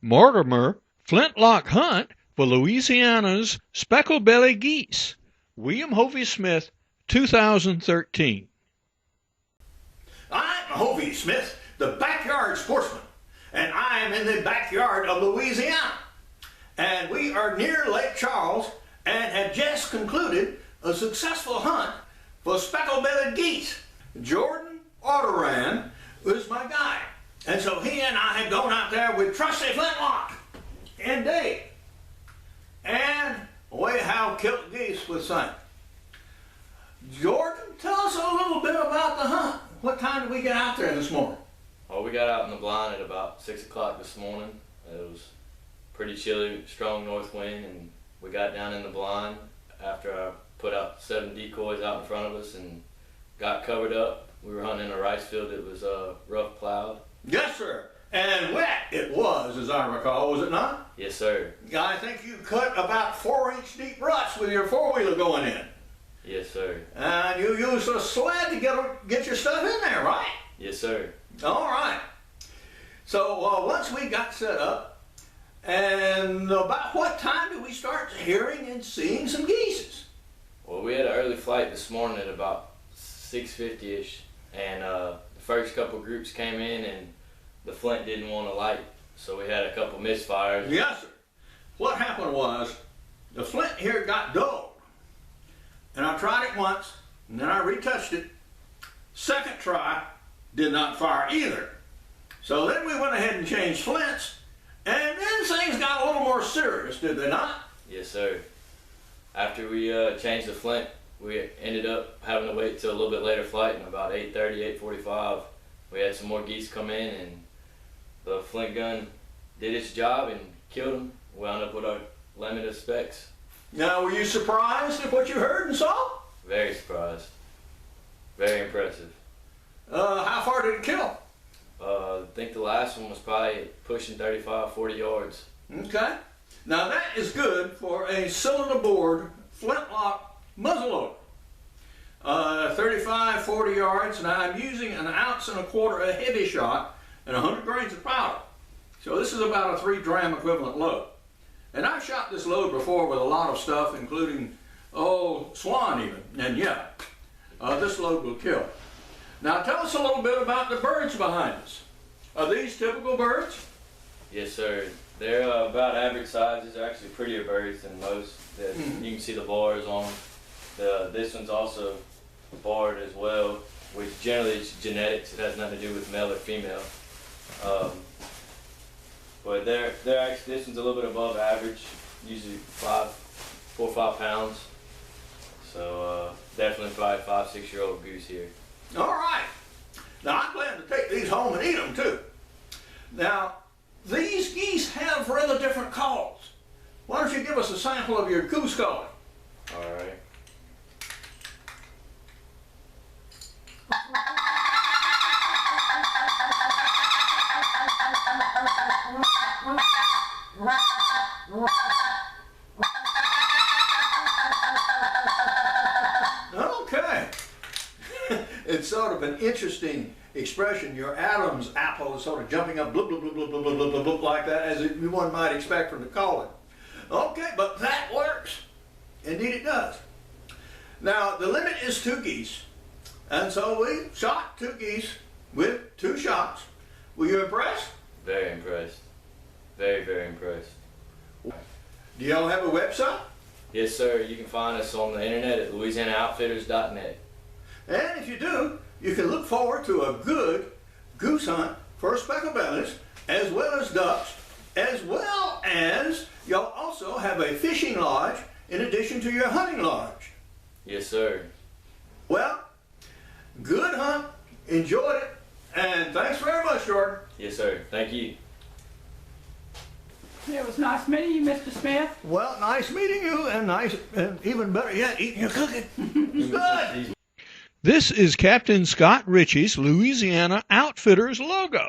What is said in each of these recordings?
Mortimer Flintlock Hunt for Louisiana's Specklebelly Geese. William Hovey Smith, 2013. I'm Hovey Smith, the backyard sportsman, and I am in the backyard of Louisiana. And we are near Lake Charles and have just concluded a successful hunt for specklebelly geese. Jordan Audubon was my guide, and so he and I had gone out there with trusty Flintlock and Dave, and away how killed geese with sight. Jordan, tell us a little bit about the hunt. What time did we get out there this morning? Well, we got out in the blind at about 6 o'clock this morning. It was pretty chilly, strong north wind, and we got down in the blind after I put out 7 decoys out in front of us and got covered up. We were hunting in a rice field that was rough plowed. Yes, sir. And wet it was, as I recall, was it not? Yes, sir. I think you cut about 4-inch deep ruts with your four-wheeler going in. Yes, sir. And you used a sled to get your stuff in there, right? Yes, sir. All right. So once we got set up, and about what time did we start hearing and seeing some geese? Well, we had an early flight this morning at about 6:50ish, and the first couple groups came in, and the Flint didn't want to light, so we had a couple misfires. Yes, sir. What happened was the Flint here got dull. And I tried it once, and then I retouched it. Second try, did not fire either. So then we went ahead and changed flints, and then things got a little more serious, did they not? Yes, sir. After we changed the Flint, we ended up having to wait till a little bit later flight, and about 8:30, 8:45, we had some more geese come in, and the Flint gun did its job and killed them. We wound up with our limit of specs. Now, were you surprised at what you heard and saw? Very surprised. Very impressive. How far did it kill? I think the last one was probably pushing 35, 40 yards. Okay. Now that is good for a cylinder bore Flintlock muzzleloader. 35, 40 yards. Now I'm using 1.25 ounces of heavy shot and 100 grains of powder. So this is about a 3-dram equivalent load. And I've shot this load before with a lot of stuff, including, swan even. And yeah, this load will kill. Now tell us a little bit about the birds behind us. Are these typical birds? Yes, sir. They're about average sizes. They're actually prettier birds than most. You can see the bars on them. This one's also barred as well, which generally is genetics. It has nothing to do with male or female. But they're actually, this one's a little bit above average, usually 4 or 5 pounds. So definitely probably 5, 6-year-old goose here. All right. Now I plan to take these home and eat them too. Now these geese have rather different calls. Why don't you give us a sample of your goose calling? All right. Okay. It's sort of an interesting expression. Your Adam's apple is sort of jumping up, bloop, bloop, bloop, bloop, bloop, bloop, bloop, bloop, like that, as one might expect from the calling. Okay, but that works. Indeed it does. Now, the limit is 2 geese, and so we shot 2 geese with 2 shots. Were you impressed? Very impressed. Very, very impressed. Do y'all have a website? Yes, sir. You can find us on the internet at louisianaoutfitters.net. And if you do, you can look forward to a good goose hunt for specklebellies, as well as ducks, as well as you'll also have a fishing lodge in addition to your hunting lodge. Yes, sir. Well, good hunt, enjoyed it, and thanks very much, Jordan. Yes, sir. Thank you. It was nice meeting you, Mr. Smith. Well, nice meeting you, and even better yet, eating your cooking. It's good. This is Captain Scott Ritchie's Louisiana Outfitters logo.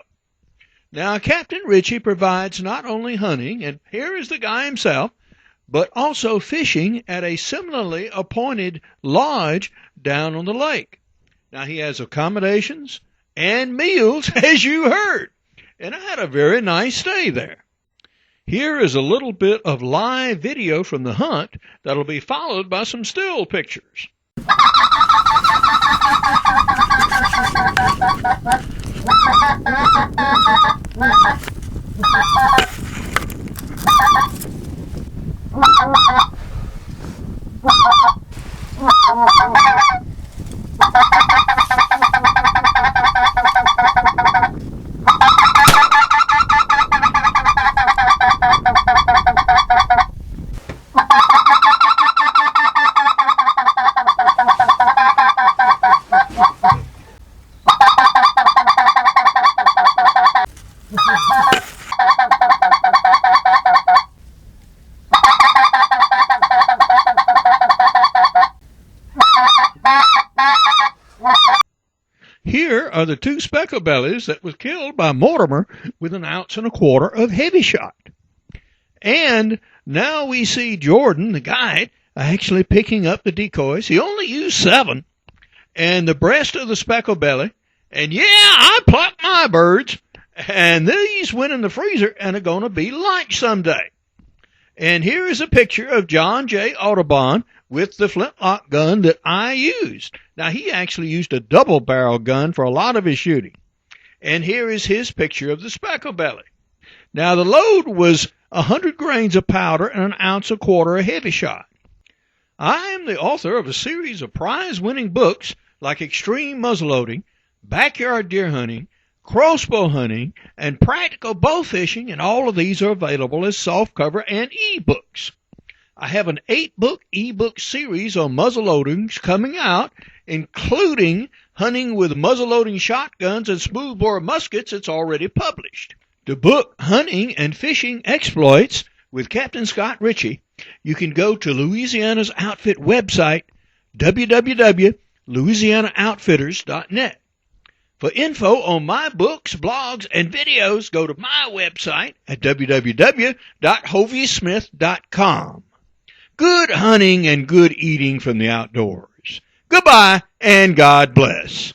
Now, Captain Ritchie provides not only hunting, and here is the guy himself, but also fishing at a similarly appointed lodge down on the lake. Now, he has accommodations and meals, as you heard, and I had a very nice stay there. Here is a little bit of live video from the hunt that'll be followed by some still pictures. Here are the 2 specklebellies that was killed by Mortimer with 1 1/4 ounce of heavy shot. And now we see Jordan, the guide, actually picking up the decoys. He only used 7. And the breast of the specklebelly. And yeah, I plucked my birds. And these went in the freezer and are going to be lunch someday. And here is a picture of John J. Audubon with the Flintlock gun that I used. Now, he actually used a double-barrel gun for a lot of his shooting. And here is his picture of the specklebelly. Now, the load was 100 grains of powder and 1 1/4 ounce of heavy shot. I am the author of a series of prize-winning books like Extreme Muzzleloading, Backyard Deer Hunting, Crossbow Hunting, and Practical Bow Fishing, and all of these are available as softcover and e-books. I have an 8-book e-book series on muzzleloadings coming out, including hunting with muzzleloading shotguns and smoothbore muskets that's already published. To book hunting and fishing exploits with Captain Scott Ritchie, you can go to Louisiana's Outfit website, www.louisianaoutfitters.net. For info on my books, blogs, and videos, go to my website at www.hoveysmith.com. Good hunting and good eating from the outdoors. Goodbye, and God bless.